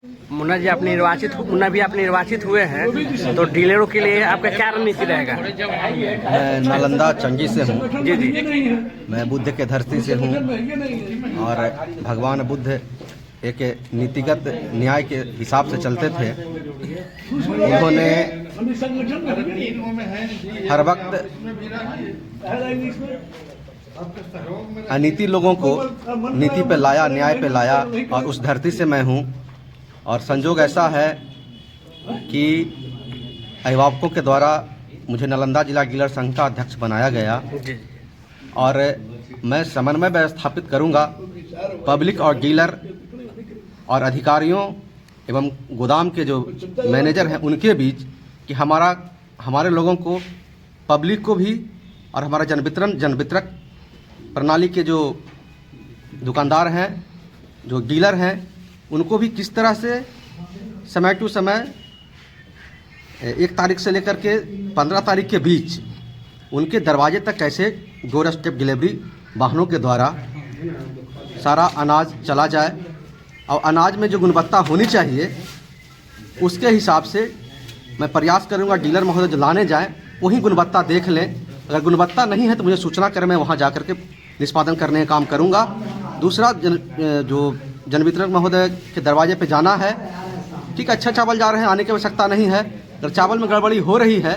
मुन्ना भी आप निर्वाचित हुए हैं, तो डीलरों के लिए आपका क्या रणनीति रहेगा? मैं नालंदा चंगी से हूँ। जी जी। मैं बुद्ध के धरती से हूँ और भगवान बुद्ध एक नीतिगत न्याय के हिसाब से चलते थे। उन्होंने हर वक्त अनीति लोगों को नीति पे लाया, न्याय पे लाया, और उस धरती से मैं हूँ। और संजोग ऐसा है कि अभिभावकों के द्वारा मुझे नालंदा जिला डीलर संघ का अध्यक्ष बनाया गया और मैं समन्वय व्यवस्थापित करूंगा पब्लिक और डीलर और अधिकारियों एवं गोदाम के जो मैनेजर हैं उनके बीच, कि हमारे लोगों को, पब्लिक को भी और हमारा जनवितरक प्रणाली के जो दुकानदार हैं, जो डीलर हैं, उनको भी किस तरह से समय टू समय 1 तारीख से लेकर के 15 तारीख के बीच उनके दरवाजे तक कैसे डोर स्टेप डिलीवरी वाहनों के द्वारा सारा अनाज चला जाए और अनाज में जो गुणवत्ता होनी चाहिए उसके हिसाब से मैं प्रयास करूंगा। डीलर महोदय जो लाने जाएं वही गुणवत्ता देख लें। अगर गुणवत्ता नहीं है तो मुझे सूचना करें, मैं वहां जाकर के निष्पादन करने का काम करूंगा। दूसरा, जो जनवितरक महोदय के दरवाजे पे जाना है, ठीक, अच्छा चावल जा रहे हैं, आने की आवश्यकता नहीं है। अगर चावल में गड़बड़ी हो रही है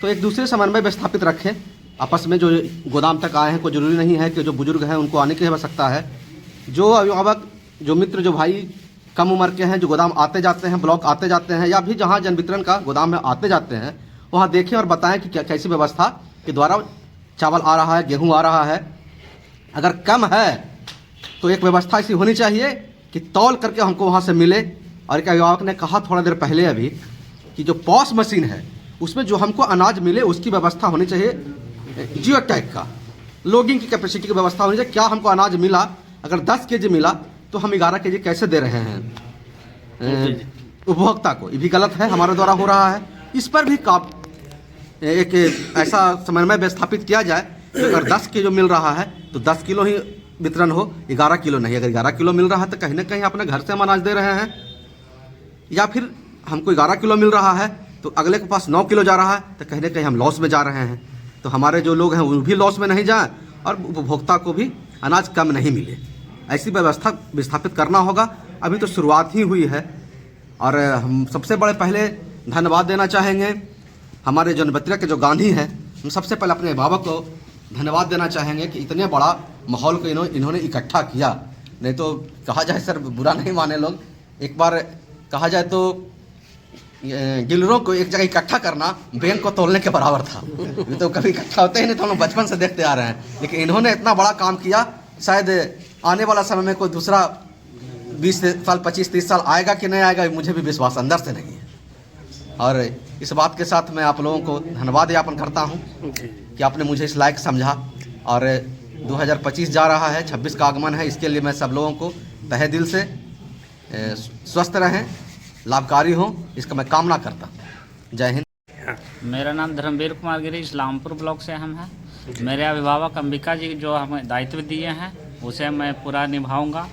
तो एक दूसरे समन्वय व्यवस्थापित रखें आपस में। जो गोदाम तक आए हैं, कोई जरूरी नहीं है कि जो बुजुर्ग हैं उनको आने की आवश्यकता है। जो अभिभावक, जो मित्र, जो भाई कम उम्र के हैं, जो गोदाम आते जाते हैं, ब्लॉक आते जाते हैं, या भी जहाँ जन वितरण का गोदाम में आते जाते हैं, वहाँ देखें और बताएं कि कैसी व्यवस्था के द्वारा चावल आ रहा है, गेहूँ आ रहा है। अगर कम है तो एक व्यवस्था ऐसी होनी चाहिए कि तौल करके हमको वहाँ से मिले। और एक अभिभावक ने कहा थोड़ा देर पहले अभी कि जो पॉस मशीन है उसमें जो हमको अनाज मिले उसकी व्यवस्था होनी चाहिए, जियो टैग का लोडिंग की कैपेसिटी की व्यवस्था होनी चाहिए। क्या हमको अनाज मिला, अगर 10 केजी मिला तो हम 11 केजी कैसे दे रहे हैं उपभोक्ता को? ये भी गलत है, हमारे द्वारा हो रहा है। इस पर भी एक ऐसा समन्वय व्यवस्थापित किया जाए कि अगर 10 किलो मिल रहा है तो 10 किलो ही वितरण हो, 11 किलो नहीं। अगर 11 किलो मिल रहा है तो कहीं ना कहीं अपने घर से हम अनाज दे रहे हैं, या फिर हमको 11 किलो मिल रहा है तो अगले के पास 9 किलो जा रहा है तो कहीं ना कहीं हम लॉस में जा रहे हैं। तो हमारे जो लोग हैं वो भी लॉस में नहीं जाएं और उपभोक्ता को भी अनाज कम नहीं मिले। ऐसी व्यवस्था विस्थापित करना होगा। अभी तो शुरुआत ही हुई है और हम सबसे बड़े पहले धन्यवाद देना चाहेंगे हमारे जनवितरक के जो गांधी हैं। हम सबसे पहले अपने अभिभावक को धन्यवाद देना चाहेंगे कि इतने बड़ा माहौल को इन्होंने इकट्ठा किया। नहीं तो कहा जाए, सर बुरा नहीं माने लोग, एक बार कहा जाए तो डीलरों को एक जगह इकट्ठा करना बैंक को तोड़ने के बराबर था। ये तो कभी इकट्ठा होते ही नहीं, तो हम लोग बचपन से देखते आ रहे हैं। लेकिन इन्होंने इतना बड़ा काम किया, शायद आने वाला समय में कोई दूसरा 20 साल 25-30 साल आएगा कि नहीं आएगा, मुझे भी विश्वास अंदर से नहीं है। और इस बात के साथ मैं आप लोगों को धन्यवाद ज्ञापन करता हूँ कि आपने मुझे इस लायक समझा। और 2025 जा रहा है, 26 का आगमन है, इसके लिए मैं सब लोगों को तहे दिल से स्वस्थ रहें, लाभकारी हों, इसका मैं कामना करता हूँ। जय हिंद। मेरा नाम धर्मवीर कुमार गिरी, इस्लामपुर ब्लॉक से हम हैं। मेरे अभिभावक अंबिका जी जो हमें दायित्व दिए हैं उसे मैं पूरा निभाऊंगा।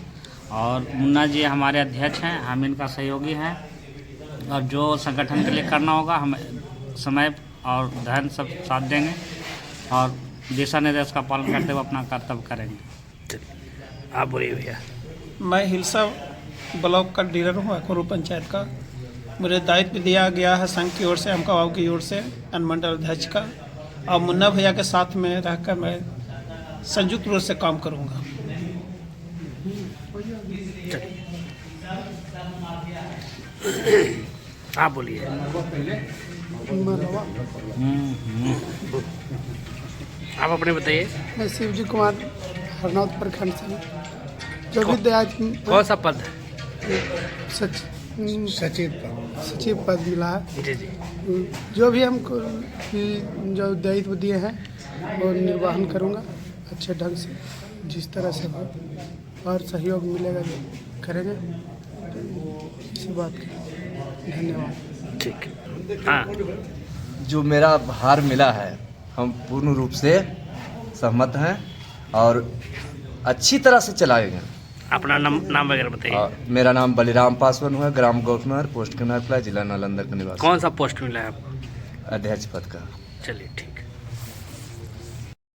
और मुन्ना जी हमारे अध्यक्ष हैं, हम इनका सहयोगी हैं। और जो संगठन के लिए करना होगा हम समय और धन सब साथ देंगे और दिशा निर्देश का पालन करते हुए अपना कर्तव्य करेंगे। आप बोलिए भैया। मैं हिलसा ब्लॉक का डीलर हूँ, अखोरू पंचायत का। मुझे दायित्व दिया गया है संघ की ओर से, हमका बाबू की ओर से, अनुमंडल अध्यक्ष का। और मुन्ना भैया के साथ में रहकर मैं संयुक्त रूप से काम करूँगा। आप बोलिए। आप अपने बताइए। मैं शिवजी कुमार हरनौत प्रखंड से, जो भी कौन सा पद है? सचिव पद मिला है। जी जी। जो भी हमको जो दायित्व दिए हैं वो निर्वहन करूँगा अच्छे ढंग से, जिस तरह से हो, और सहयोग मिलेगा तो करेंगे। इसी बात का धन्यवाद। ठीक। हाँ, जो मेरा भार मिला है हम पूर्ण रूप से सहमत हैं और अच्छी तरह से चलाएंगे। अपना नाम वगैरह बताइए। मेरा नाम बलिराम पासवान हुआ, ग्राम गौतमहर, पोस्ट कनारपला, जिला नालंदा का निवासी। कौन सा पोस्ट मिला है आपको? अध्यक्ष पद का। चलिए ठीक है।